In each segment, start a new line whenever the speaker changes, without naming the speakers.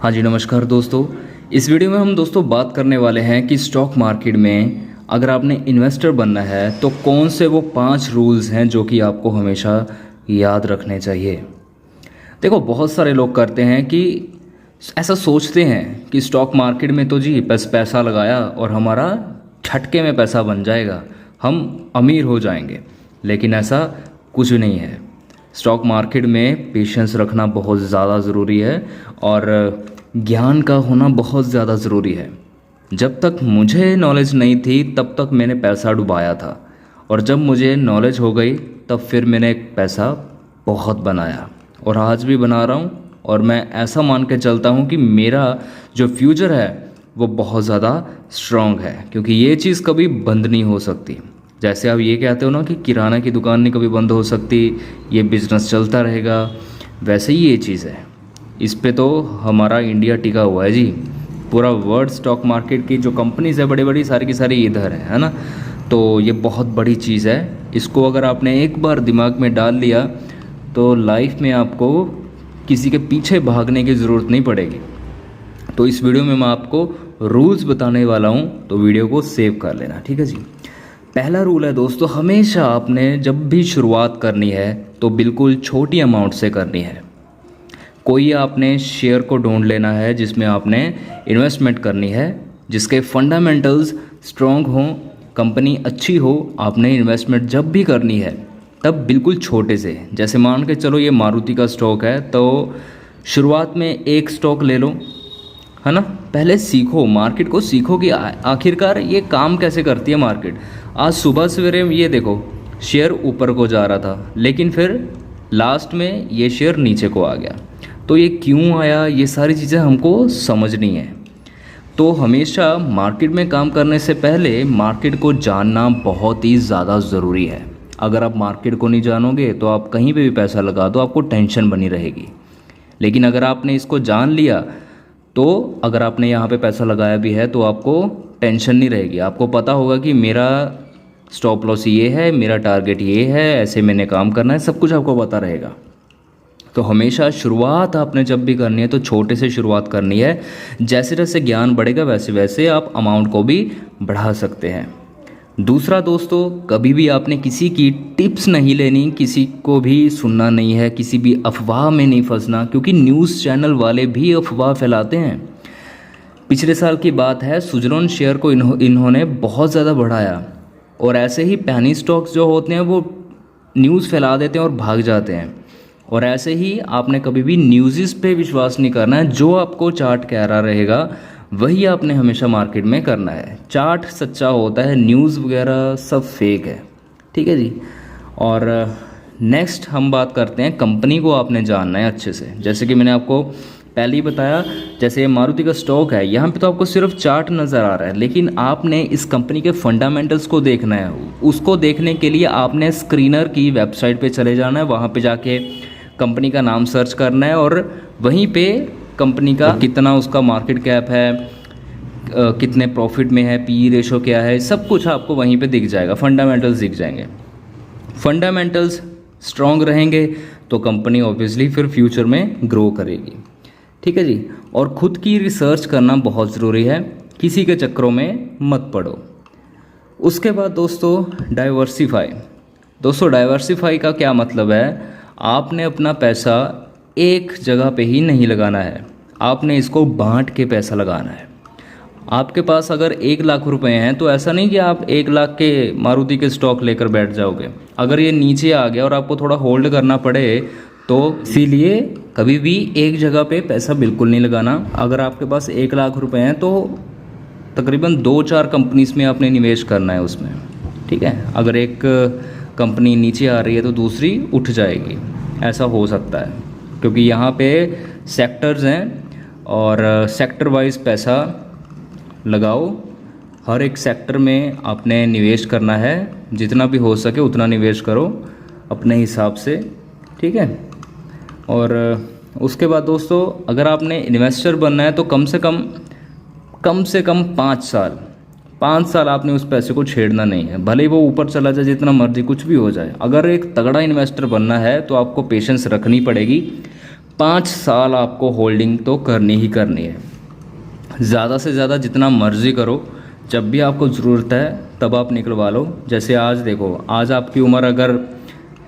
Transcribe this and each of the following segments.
हाँ जी, नमस्कार दोस्तों। इस वीडियो में हम दोस्तों बात करने वाले हैं कि स्टॉक मार्केट में अगर आपने इन्वेस्टर बनना है तो कौन से वो 5 रूल्स हैं जो कि आपको हमेशा याद रखने चाहिए। देखो, बहुत सारे लोग करते हैं कि ऐसा सोचते हैं कि स्टॉक मार्केट में तो जी बस पैसा लगाया और हमारा झटके में पैसा बन जाएगा, हम अमीर हो जाएंगे। लेकिन ऐसा कुछ नहीं है। स्टॉक मार्केट में पेशेंस रखना बहुत ज़्यादा ज़रूरी है और ज्ञान का होना बहुत ज़्यादा ज़रूरी है। जब तक मुझे नॉलेज नहीं थी तब तक मैंने पैसा डुबाया था, और जब मुझे नॉलेज हो गई तब फिर मैंने पैसा बहुत बनाया और आज भी बना रहा हूँ। और मैं ऐसा मान के चलता हूँ कि मेरा जो फ्यूचर है वो बहुत ज़्यादा स्ट्रॉन्ग है, क्योंकि ये चीज़ कभी बंद नहीं हो सकती। जैसे आप ये कहते हो ना कि किराना की दुकान नहीं कभी बंद हो सकती, ये बिज़नेस चलता रहेगा, वैसे ही ये चीज़ है। इस पे तो हमारा इंडिया टिका हुआ है जी। पूरा वर्ल्ड स्टॉक मार्केट की जो कंपनीज है बड़ी बड़ी सारी की सारी इधर है ना। तो ये बहुत बड़ी चीज़ है। इसको अगर आपने एक बार दिमाग में डाल लिया तो लाइफ में आपको किसी के पीछे भागने की ज़रूरत नहीं पड़ेगी। तो इस वीडियो में मैं आपको रूल्स बताने वाला हूँ, तो वीडियो को सेव कर लेना, ठीक है जी। पहला रूल है दोस्तों, हमेशा आपने जब भी शुरुआत करनी है तो बिल्कुल छोटी अमाउंट से करनी है। कोई आपने शेयर को ढूंढ लेना है जिसमें आपने इन्वेस्टमेंट करनी है, जिसके फंडामेंटल्स स्ट्रॉन्ग हों, कंपनी अच्छी हो। आपने इन्वेस्टमेंट जब भी करनी है तब बिल्कुल छोटे से, जैसे मान के चलो ये मारुति का स्टॉक है तो शुरुआत में एक स्टॉक ले लो, है ना। पहले सीखो, मार्केट को सीखो कि आखिरकार ये काम कैसे करती है मार्केट। आज सुबह सवेरे ये देखो, शेयर ऊपर को जा रहा था लेकिन फिर लास्ट में ये शेयर नीचे को आ गया, तो ये क्यों आया, ये सारी चीज़ें हमको समझनी है। तो हमेशा मार्केट में काम करने से पहले मार्केट को जानना बहुत ही ज़्यादा ज़रूरी है। अगर आप मार्केट को नहीं जानोगे तो आप कहीं पे भी पैसा लगा दो, आपको टेंशन बनी रहेगी। लेकिन अगर आपने इसको जान लिया तो अगर आपने यहाँ पे पैसा लगाया भी है तो आपको टेंशन नहीं रहेगी। आपको पता होगा कि मेरा स्टॉप लॉस ये है, मेरा टारगेट ये है, ऐसे मैंने काम करना है, सब कुछ आपको पता रहेगा। तो हमेशा शुरुआत आपने जब भी करनी है तो छोटे से शुरुआत करनी है। जैसे जैसे ज्ञान बढ़ेगा वैसे वैसे आप अमाउंट को भी बढ़ा सकते हैं। दूसरा दोस्तों, कभी भी आपने किसी की टिप्स नहीं लेनी, किसी को भी सुनना नहीं है, किसी भी अफवाह में नहीं फंसना, क्योंकि न्यूज़ चैनल वाले भी अफवाह फैलाते हैं। पिछले साल की बात है, सुजलोन शेयर को इन्होंने बहुत ज़्यादा बढ़ाया और ऐसे ही पैनी स्टॉक्स जो होते हैं वो न्यूज़ फैला देते हैं और भाग जाते हैं। और ऐसे ही आपने कभी भी न्यूज़ पे विश्वास नहीं करना है। जो आपको चार्ट कह रहा रहेगा वही आपने हमेशा मार्केट में करना है। चार्ट सच्चा होता है, न्यूज़ वगैरह सब फेक है, ठीक है जी। और नेक्स्ट हम बात करते हैं, कंपनी को आपने जानना है अच्छे से। जैसे कि मैंने आपको पहले ही बताया, जैसे ये मारुति का स्टॉक है, यहाँ पे तो आपको सिर्फ चार्ट नज़र आ रहा है, लेकिन आपने इस कंपनी के फंडामेंटल्स को देखना है। उसको देखने के लिए आपने स्क्रीनर की वेबसाइट पे चले जाना है, वहाँ पे जाके कंपनी का नाम सर्च करना है और वहीं पे कंपनी का कितना उसका मार्केट कैप है, कितने प्रॉफिट में है, पी रेशो क्या है, सब कुछ आपको वहीं पे दिख जाएगा, फंडामेंटल्स दिख जाएंगे। फंडामेंटल्स स्ट्रॉन्ग रहेंगे तो कंपनी ऑब्वियसली फिर फ्यूचर में ग्रो करेगी, ठीक है जी। और ख़ुद की रिसर्च करना बहुत ज़रूरी है, किसी के चक्करों में मत पड़ो। उसके बाद दोस्तों डाइवर्सिफाई का क्या मतलब है, आपने अपना पैसा एक जगह पे ही नहीं लगाना है, आपने इसको बांट के पैसा लगाना है। आपके पास अगर 1 लाख रुपए हैं तो ऐसा नहीं कि आप 1 लाख के मारुति के स्टॉक लेकर बैठ जाओगे। अगर ये नीचे आ गया और आपको थोड़ा होल्ड करना पड़े तो इसीलिए कभी भी एक जगह पे पैसा बिल्कुल नहीं लगाना। अगर आपके पास 1 लाख रुपए हैं तो तकरीबन 2-4 कंपनीज में आपने निवेश करना है उसमें, ठीक है। अगर एक कंपनी नीचे आ रही है तो दूसरी उठ जाएगी, ऐसा हो सकता है, क्योंकि यहाँ पे सेक्टर्स हैं और सेक्टर वाइज पैसा लगाओ। हर एक सेक्टर में आपने निवेश करना है, जितना भी हो सके उतना निवेश करो अपने हिसाब से, ठीक है। और उसके बाद दोस्तों, अगर आपने इन्वेस्टर बनना है तो कम से कम 5 साल आपने उस पैसे को छेड़ना नहीं है, भले ही वो ऊपर चला जाए, जितना मर्जी कुछ भी हो जाए। अगर एक तगड़ा इन्वेस्टर बनना है तो आपको पेशेंस रखनी पड़ेगी। 5 साल आपको होल्डिंग तो करनी ही करनी है। ज़्यादा से ज़्यादा जितना मर्ज़ी करो, जब भी आपको ज़रूरत है तब आप निकलवा लो। जैसे आज देखो, आज आपकी उम्र अगर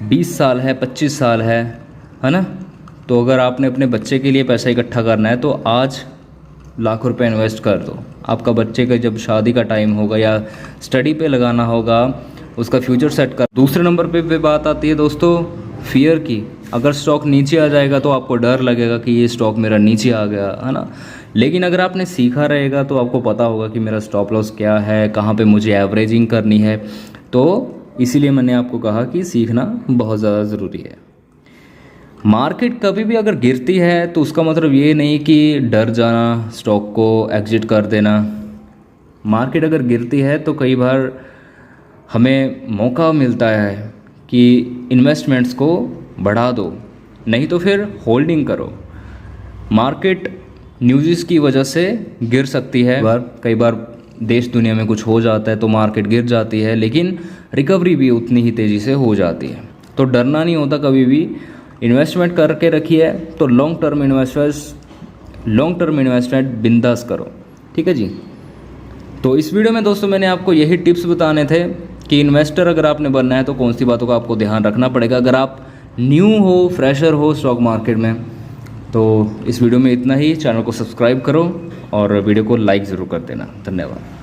20 साल है, 25 साल है ना, तो अगर आपने अपने बच्चे के लिए पैसा इकट्ठा करना है तो आज लाखों रुपए इन्वेस्ट कर दो। आपका बच्चे का जब शादी का टाइम होगा या स्टडी पे लगाना होगा, उसका फ्यूचर सेट कर। दूसरे नंबर पे बात आती है दोस्तों फियर की। अगर स्टॉक नीचे आ जाएगा तो आपको डर लगेगा कि ये स्टॉक मेरा नीचे आ गया, है ना। लेकिन अगर आपने सीखा रहेगा तो आपको पता होगा कि मेरा स्टॉप लॉस क्या है, कहाँ पे मुझे एवरेजिंग करनी है। तो इसीलिए मैंने आपको कहा कि सीखना बहुत ज़्यादा ज़रूरी है। मार्केट कभी भी अगर गिरती है तो उसका मतलब ये नहीं कि डर जाना, स्टॉक को एग्जिट कर देना। मार्केट अगर गिरती है तो कई बार हमें मौका मिलता है कि इन्वेस्टमेंट्स को बढ़ा दो, नहीं तो फिर होल्डिंग करो। मार्केट न्यूज़ की वजह से गिर सकती है, कई बार देश दुनिया में कुछ हो जाता है तो मार्केट गिर जाती है, लेकिन रिकवरी भी उतनी ही तेज़ी से हो जाती है। तो डरना नहीं होता कभी भी। इन्वेस्टमेंट करके रखिए तो लॉन्ग टर्म इन्वेस्टमेंट बिंदास करो, ठीक है जी। तो इस वीडियो में दोस्तों मैंने आपको यही टिप्स बताने थे कि इन्वेस्टर अगर आपने बनना है तो कौन सी बातों का आपको ध्यान रखना पड़ेगा। अगर आप न्यू हो, फ्रेशर हो स्टॉक मार्केट में, तो इस वीडियो में इतना ही। चैनल को सब्सक्राइब करो और वीडियो को लाइक ज़रूर कर देना। धन्यवाद।